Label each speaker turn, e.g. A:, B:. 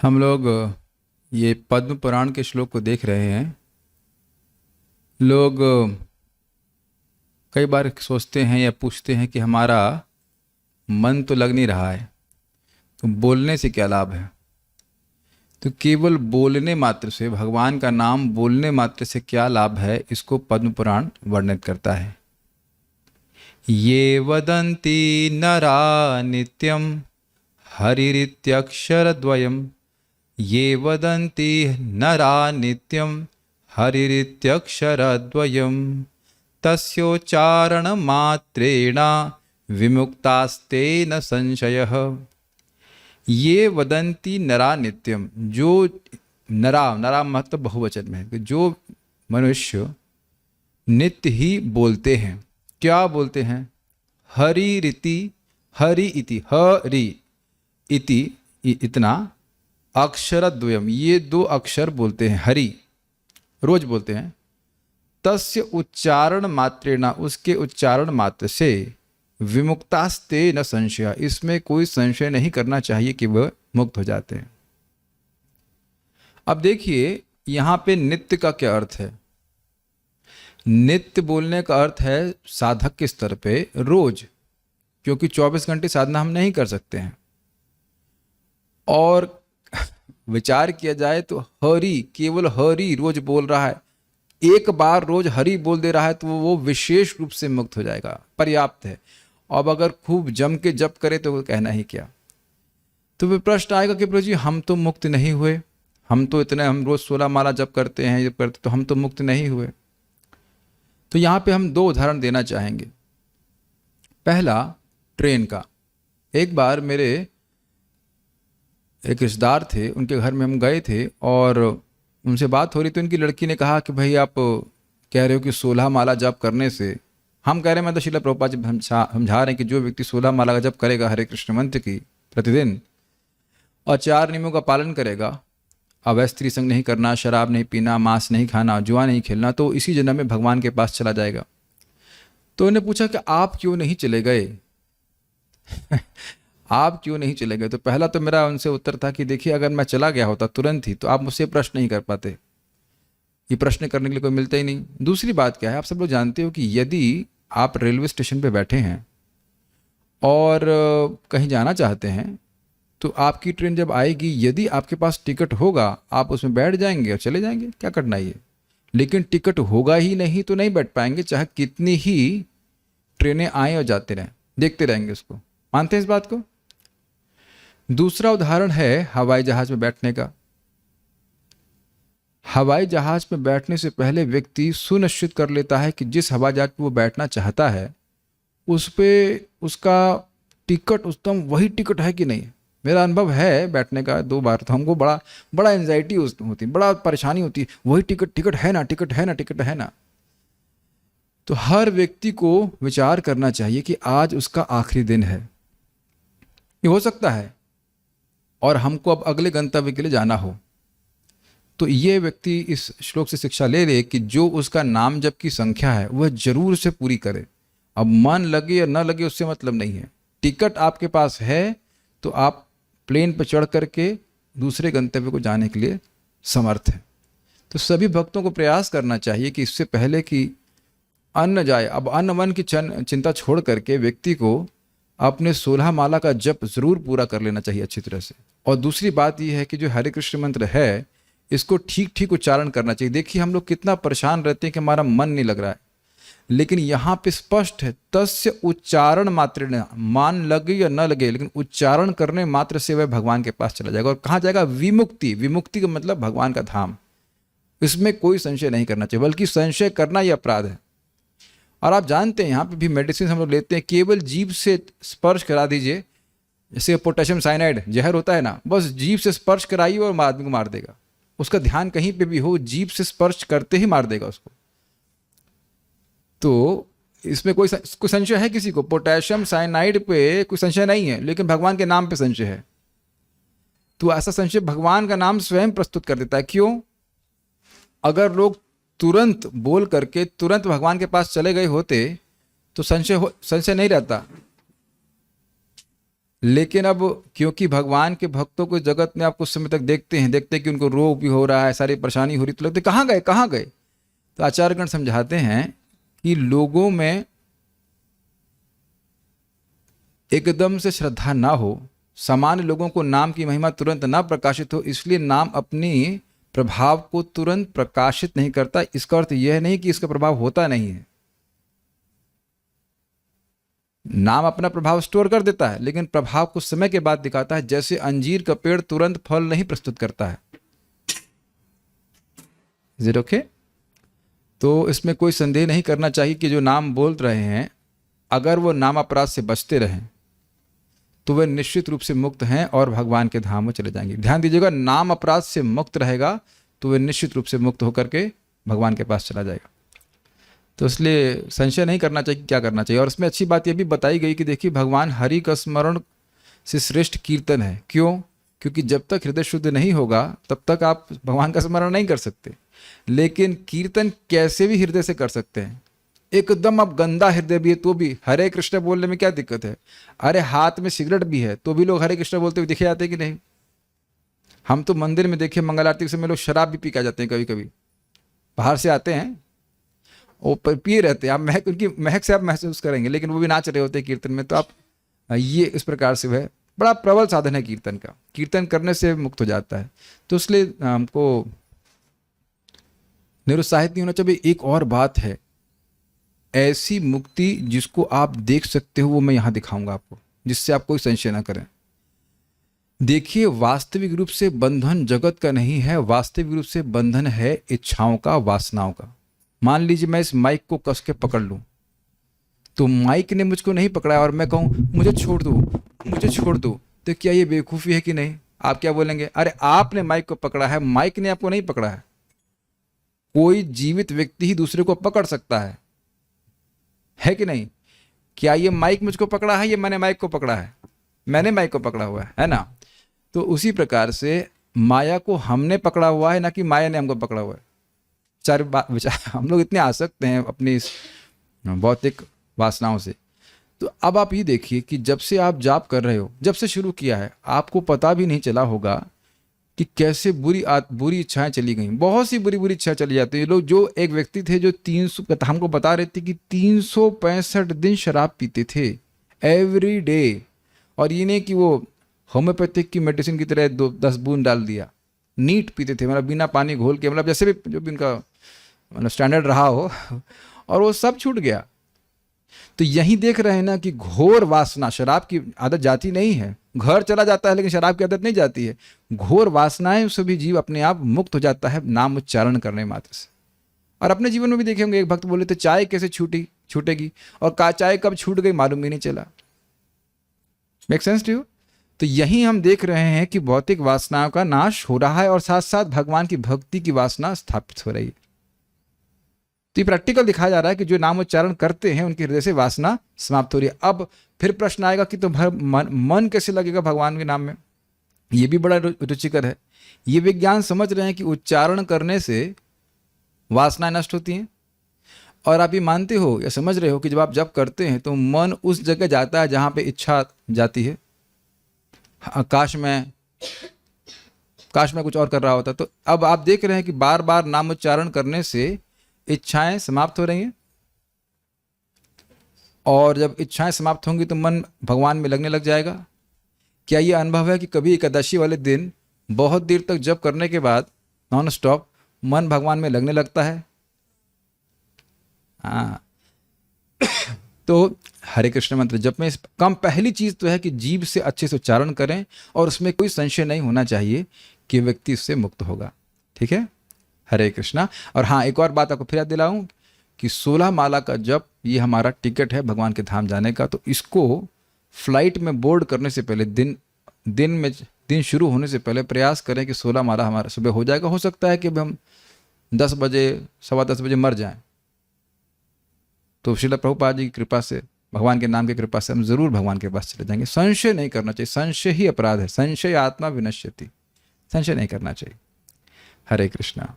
A: हम लोग ये पद्म पुराण के श्लोक को देख रहे हैं। लोग कई बार सोचते हैं या पूछते हैं कि हमारा मन तो लग नहीं रहा है, तो बोलने से क्या लाभ है। तो केवल बोलने मात्र से, भगवान का नाम बोलने मात्र से क्या लाभ है, इसको पद्म पुराण वर्णित करता है। ये वदन्ति नरा नित्यम हरिरित्यक्षरद्वयम्, ये वदन्ति नरा नित्यं हरिरित्यक्षरद्वयं, तस्योच्चारणमात्रेण विमुक्तास्ते न संशयः। ये वदन्ति नरा नित्यम, जो नरा, नरा मतलब बहुवचन में है, जो मनुष्य नित्य ही बोलते हैं। क्या बोलते हैं? हरि रीति, हरि इति, हरि इति इतना, अक्षरद्वयम, ये दो अक्षर बोलते हैं, हरि रोज बोलते हैं। तस्य उच्चारण मात्रेण, उसके उच्चारण मात्र से, विमुक्तास्ते न संशय, इसमें कोई संशय नहीं करना चाहिए कि वह मुक्त हो जाते हैं। अब देखिए यहाँ पे नित्य का क्या अर्थ है। नित्य बोलने का अर्थ है साधक के स्तर पे रोज, क्योंकि 24 घंटे साधना हम नहीं कर सकते हैं। और विचार किया जाए तो हरि, केवल हरि रोज बोल रहा है, एक बार रोज हरि बोल दे रहा है, तो वो विशेष रूप से मुक्त हो जाएगा, पर्याप्त है। अब अगर खूब जम के जप करे तो वो कहना ही क्या। तो फिर प्रश्न आएगा कि प्रभु जी हम तो मुक्त नहीं हुए, हम तो इतने, हम रोज 16 माला जप करते हैं, ये करते, तो हम तो मुक्त नहीं हुए। तो यहाँ पे हम दो उदाहरण देना चाहेंगे। पहला ट्रेन का। एक बार मेरे एक रिश्तेदार थे, उनके घर में हम गए थे और उनसे बात हो रही, तो उनकी लड़की ने कहा कि भाई आप कह रहे हो कि 16 माला जप करने से, हम कह रहे हैं, मैं तो श्रील प्रभुपाद जी समझा रहे हैं कि जो व्यक्ति 16 माला का जप करेगा हरे कृष्ण मंत्र की प्रतिदिन, और 4 नियमों का पालन करेगा, अवैध स्त्री संग नहीं करना, शराब नहीं पीना, मांस नहीं खाना, जुआ नहीं खेलना, तो इसी जन्म में भगवान के पास चला जाएगा। तो उन्होंने पूछा कि आप क्यों नहीं चले गए आप क्यों नहीं चले गए। तो पहला तो मेरा उनसे उत्तर था कि देखिए, अगर मैं चला गया होता तुरंत ही, तो आप मुझसे प्रश्न नहीं कर पाते, ये प्रश्न करने के लिए कोई मिलता ही नहीं। दूसरी बात क्या है, आप सब लोग जानते हो कि यदि आप रेलवे स्टेशन पे बैठे हैं और कहीं जाना चाहते हैं, तो आपकी ट्रेन जब आएगी, यदि आपके पास टिकट होगा, आप उसमें बैठ जाएंगे और चले जाएंगे, क्या कठिनाई है। लेकिन टिकट होगा ही नहीं तो नहीं बैठ पाएंगे, चाहे कितनी ही ट्रेनें आएँ और जाते रहें, देखते रहेंगे उसको। मानते हैं इस बात को? दूसरा उदाहरण है हवाई जहाज में बैठने का। हवाई जहाज में बैठने से पहले व्यक्ति सुनिश्चित कर लेता है कि जिस हवाई जहाज पर वो बैठना चाहता है, उस पे उसका टिकट उत्तम वही टिकट है कि नहीं। मेरा अनुभव है बैठने का 2 बार, तो हमको बड़ा बड़ा एंजाइटी होती, बड़ा परेशानी होती, वही टिकट है ना, टिकट है ना, टिकट है ना। तो हर व्यक्ति को विचार करना चाहिए कि आज उसका आखिरी दिन है, ये हो सकता है, और हमको अब अगले गंतव्य के लिए जाना हो, तो ये व्यक्ति इस श्लोक से शिक्षा ले ले कि जो उसका नाम जप की संख्या है वह जरूर से पूरी करे। अब मन लगे या न लगे उससे मतलब नहीं है, टिकट आपके पास है तो आप प्लेन पर चढ़ करके दूसरे गंतव्य को जाने के लिए समर्थ हैं। तो सभी भक्तों को प्रयास करना चाहिए कि इससे पहले कि अन्न जाए, अब अन्न वन की चिंता छोड़ करके व्यक्ति को अपने 16 माला का जप जरूर पूरा कर लेना चाहिए अच्छी तरह से। और दूसरी बात यह है कि जो हरे कृष्ण मंत्र है, इसको ठीक ठीक उच्चारण करना चाहिए। देखिए हम लोग कितना परेशान रहते हैं कि हमारा मन नहीं लग रहा है, लेकिन यहाँ पे स्पष्ट है, तस्य उच्चारण मात्र, मान लगे या न लगे, लेकिन उच्चारण करने मात्र से वह भगवान के पास चला जाएगा। और कहाँ जाएगा? विमुक्ति। विमुक्ति का मतलब भगवान का धाम, इसमें कोई संशय नहीं करना चाहिए, बल्कि संशय करना ही अपराध है। और आप जानते हैं यहाँ पे भी मेडिसिन हम लोग लेते हैं, केवल जीभ से स्पर्श करा दीजिए, जैसे पोटेशियम साइनाइड जहर होता है ना, बस जीभ से स्पर्श कराइए और आदमी को मार देगा। उसका ध्यान कहीं पे भी हो, जीभ से स्पर्श करते ही मार देगा उसको। तो इसमें कोई संशय है किसी को? पोटेशियम साइनाइड पे कोई संशय नहीं है, लेकिन भगवान के नाम पे संशय है। तो ऐसा संशय भगवान का नाम स्वयं प्रस्तुत कर देता है। क्यों? अगर लोग तुरंत बोल करके तुरंत भगवान के पास चले गए होते तो संशय नहीं रहता। लेकिन अब क्योंकि भगवान के भक्तों को जगत में आप कुछ समय तक देखते हैं कि उनको रोग भी हो रहा है, सारी परेशानी हो रही, तो लगते कहाँ गए कहाँ गए। तो आचार्यगण समझाते हैं कि लोगों में एकदम से श्रद्धा ना हो, सामान्य लोगों को नाम की महिमा तुरंत ना प्रकाशित हो, इसलिए नाम अपनी प्रभाव को तुरंत प्रकाशित नहीं करता। इसका अर्थ यह नहीं कि इसका प्रभाव होता नहीं है। नाम अपना प्रभाव स्टोर कर देता है, लेकिन प्रभाव कुछ समय के बाद दिखाता है। जैसे अंजीर का पेड़ तुरंत फल नहीं प्रस्तुत करता है। Is it okay? तो इसमें कोई संदेह नहीं करना चाहिए कि जो नाम बोल रहे हैं, अगर वो नाम अपराध से बचते रहें तो वे निश्चित रूप से मुक्त हैं और भगवान के धाम में चले जाएंगे। ध्यान दीजिएगा, नाम अपराध से मुक्त रहेगा तो वे निश्चित रूप से मुक्त होकर के भगवान के पास चला जाएगा। तो इसलिए संशय नहीं करना चाहिए कि क्या करना चाहिए। और इसमें अच्छी बात यह भी बताई गई कि देखिए, भगवान हरि का स्मरण से श्रेष्ठ कीर्तन है। क्यों? क्योंकि जब तक हृदय शुद्ध नहीं होगा तब तक आप भगवान का स्मरण नहीं कर सकते। लेकिन कीर्तन कैसे भी हृदय से कर सकते हैं। एकदम अब गंदा हृदय भी है तो भी हरे कृष्ण बोलने में क्या दिक्कत है? अरे हाथ में सिगरेट भी है तो भी लोग हरे कृष्ण बोलते हुए दिखे जाते हैं कि नहीं? हम तो मंदिर में देखे मंगल आरती के समय लोग शराब भी पी के जाते हैं। कभी कभी बाहर से आते हैं, वो पिए रहते हैं, आप महक, उनकी महक से आप महसूस करेंगे, लेकिन वो भी नाच रहे होते हैं कीर्तन में। तो आप ये इस प्रकार से वह बड़ा प्रबल साधन है कीर्तन का। कीर्तन करने से मुक्त हो जाता है। तो इसलिए हमको निरुत्साहित नहीं होना चाहिए। एक और बात है, ऐसी मुक्ति जिसको आप देख सकते हो वो मैं यहाँ दिखाऊंगा आपको, जिससे आप कोई संशय ना करें। देखिए, वास्तविक रूप से बंधन जगत का नहीं है, वास्तविक रूप से बंधन है इच्छाओं का, वासनाओं का। मान लीजिए मैं इस माइक को कस के पकड़ लूं, तो माइक ने मुझको नहीं पकड़ा और मैं कहूं मुझे छोड़ दो, मुझे छोड़ दो, तो क्या ये बेवकूफ़ी है कि नहीं? आप क्या बोलेंगे? अरे आपने माइक को पकड़ा है, माइक ने आपको नहीं पकड़ा है। कोई जीवित व्यक्ति ही दूसरे को पकड़ सकता है कि नहीं? क्या ये माइक मुझको पकड़ा है, ये मैंने माइक को पकड़ा है? मैंने माइक को पकड़ा हुआ है ना? तो उसी प्रकार से माया को हमने पकड़ा हुआ है, ना कि माया ने हमको पकड़ा हुआ है। चार विचार हम लोग इतने आसक्त हैं अपनी इस भौतिक वासनाओं से। तो अब आप ये देखिए कि जब से आप जाप कर रहे हो, जब से शुरू किया है, आपको पता भी नहीं चला होगा कि कैसे बुरी इच्छाएं चली गई। बहुत सी बुरी इच्छा चली जाती है। लोग, जो एक व्यक्ति थे जो 300 हमको बता रहे थे कि 365 दिन शराब पीते थे एवरी डे, और ये नहीं कि वो होम्योपैथिक की मेडिसिन की तरह 10 बूंद डाल दिया, नीट पीते थे, मतलब बिना पानी घोल के, मतलब जैसे भी जो भी उनका मतलब स्टैंडर्ड रहा हो, और वो सब छूट गया। तो यही देख रहे हैं ना कि घोर वासना, शराब की आदत जाती नहीं है, घर चला जाता है लेकिन शराब की आदत नहीं जाती है। घोर वासनाएं से भी जीव अपने आप मुक्त हो जाता है नाम उच्चारण करने मात्र से। और अपने जीवन में भी देखेंगे, एक भक्त बोले थे चाय कैसे छूटेगी, और चाय कब छूट गई मालूम ही नहीं चला। Make sense to you? तो यही हम देख रहे हैं कि भौतिक वासनाओं का नाश हो रहा है और साथ साथ भगवान की भक्ति की वासना स्थापित हो रही है। तो ये प्रैक्टिकल दिखाया जा रहा है कि जो नाम उच्चारण करते हैं उनके हृदय से वासना समाप्त हो रही है। अब फिर प्रश्न आएगा कि तो मन कैसे लगेगा भगवान के नाम में? ये भी बड़ा रुचिकर है। ये विज्ञान समझ रहे हैं कि उच्चारण करने से वासनाएं नष्ट होती हैं। और आप ये मानते हो या समझ रहे हो कि जब आप जप करते हैं तो मन उस जगह जाता है जहाँ पे इच्छा जाती है। काश में कुछ और कर रहा होता। तो अब आप देख रहे हैं कि बार बार नाम उच्चारण करने से इच्छाएं समाप्त हो रही हैं, और जब इच्छाएं समाप्त होंगी तो मन भगवान में लगने लग जाएगा। क्या ये अनुभव है कि कभी एकादशी वाले दिन बहुत देर तक जप करने के बाद नॉन स्टॉप मन भगवान में लगने लगता है? हाँ। तो हरे कृष्ण मंत्र जप में कम पहली चीज तो है कि जीभ से अच्छे से उच्चारण करें, और उसमें कोई संशय नहीं होना चाहिए कि व्यक्ति उससे मुक्त होगा। ठीक है? हरे कृष्णा। और हाँ, एक और बात आपको फिर याद दिलाऊं कि 16 माला का जप ये हमारा टिकट है भगवान के धाम जाने का। तो इसको फ्लाइट में बोर्ड करने से पहले, दिन शुरू होने से पहले प्रयास करें कि 16 माला हमारा सुबह हो जाएगा। हो सकता है कि हम 10 बजे, 10:15 बजे मर जाएं, तो श्रील प्रभुपाद जी की कृपा से, भगवान के नाम की कृपा से हम जरूर भगवान के पास चले जाएंगे। संशय नहीं करना चाहिए, संशय ही अपराध है। संशय आत्मा विनश्यति, संशय नहीं करना चाहिए। हरे कृष्णा।